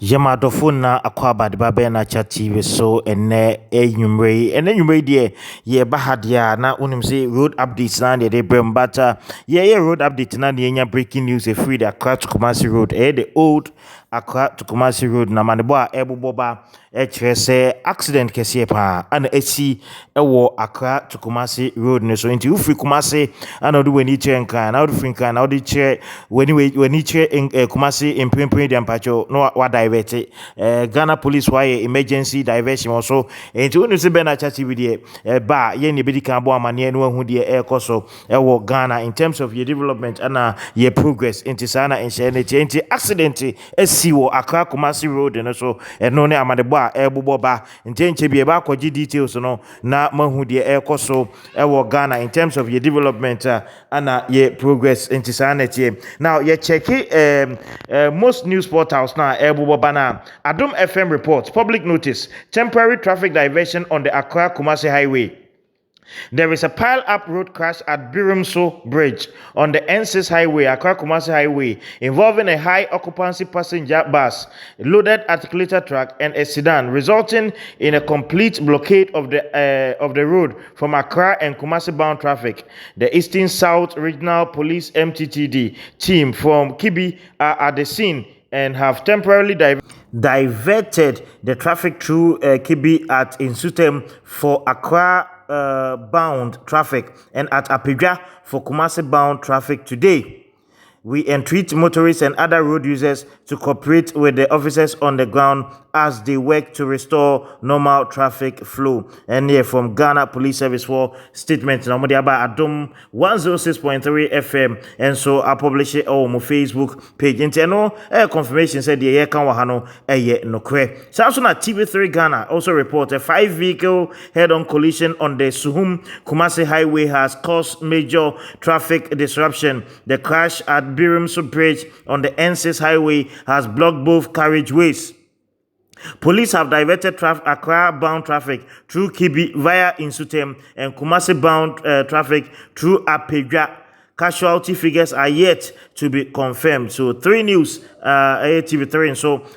Yamadofo na akwaba de babe na cha TV so ene enyumre de ye bahadia na unim say road updates na de brembata ye road update na de nya breaking news free the Accra to Kumasi road the old Accra to Kumasi road na manebo a ebuboba kire say accident kese pa ana esi ewo Accra to Kumasi road ne so nti ufri Kumasi ana do weni kire nkan na do free nkan na do kire weni kire Kumasi impempem de ampacho no wa divert Ghana police why emergency diversion also nti unu se be na chachi bi de ba ye ne bedi kan bo amane no hu de ekoso ewo Ghana in terms of your development and your progress nti sana nti accident esi wo Accra Kumasi road no so no ne amadebo a ebubo ba nti bi e ba kwaji details no na mahu de ekoso ewo Ghana in terms of your development and your progress nti sana tie now you check most news portals now ebubo bana Adom FM reports public notice temporary traffic diversion on the Accra Kumasi highway. There is a pile-up road crash at Birimso Bridge on the N6 highway, Accra Kumasi highway, involving a high-occupancy passenger bus, loaded articulated truck, and a sedan, resulting in a complete blockade of the road from Accra and Kumasi-bound traffic. The Eastern South Regional Police MTTD team from Kibi are at the scene and have temporarily diverted the traffic through Kibi at Insutem for Accra bound traffic and at Apidja for Kumasi bound traffic today. We entreat motorists and other road users to cooperate with the officers on the ground as they work to restore normal traffic flow. And here from Ghana Police Service for statement na mo de aba Adom 106.3 FM and so I publish it on my Facebook page. Internal confirmation said the year kan wa ha no nokre. So na TV3 Ghana also report a 5-vehicle head-on collision on the Suhum Kumasi highway has caused major traffic disruption. The crash at Birimso Bridge on the N6 highway has blocked both carriageways. Police have diverted Accra-bound traffic through Kibi via Insutem and Kumasi-bound traffic through Apidja. Casualty figures are yet to be confirmed. So 3 news, TV3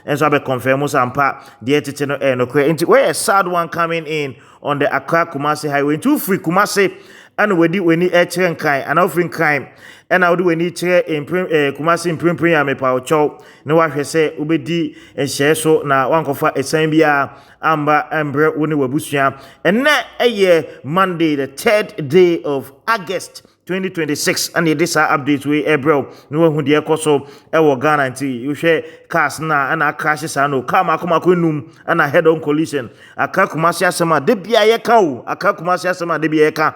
and so be confirmed. Musampa the etiteno no where a sad one coming in on the Accra Kumasi highway. Too free Kumasi and we chere nkan and offering crime and I would we need chere Kumasi imprim ya me pa ocho na wa hwe se obedi ehye so na wankofa esan bia amba embre woni wabusua and na Monday the 3rd day of August 2026 and this update we ebro no hu de ekoso ewo Ghana nti you share cars na and crashes no car makoma num and head on collision Accra Kumasi asema de bia ye ka o Accra Kumasi asema de bia ye ka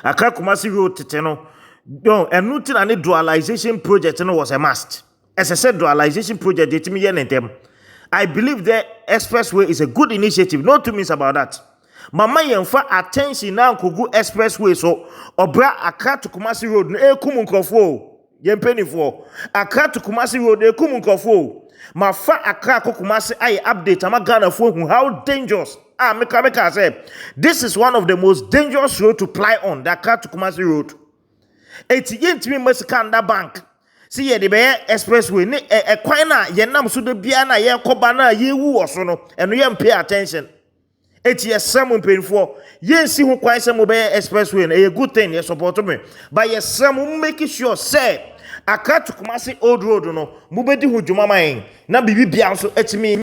Accra Kumasi road teteno don enuti na dualization project no was a must. As I said, dualization project it me yenentem. I believe the expressway is a good initiative. No two means about that. Mama yemfa attention now kugu expressway so obra Accra to Kumasi road no ekumu nkofo yempenifo Accra to Kumasi road ekumu nkofo ma fa Accra to Kumasi ay update ama Ghana for how dangerous Meka say this is one of the most dangerous road to ply on the Accra to Kumasi road. Eti yentimi Mesikanda bank see ye de be expressway ne kwan na ye nam so de bia na ye koba na ye wu oso no eno ye pay attention eti ye sam mpenfo ye nsi ho kwan sam be expressway na ye good thing ye support me but ye sam make sure say Accra to Kumasi old road no mu bedi ho dwuma man na bibi bia so etimi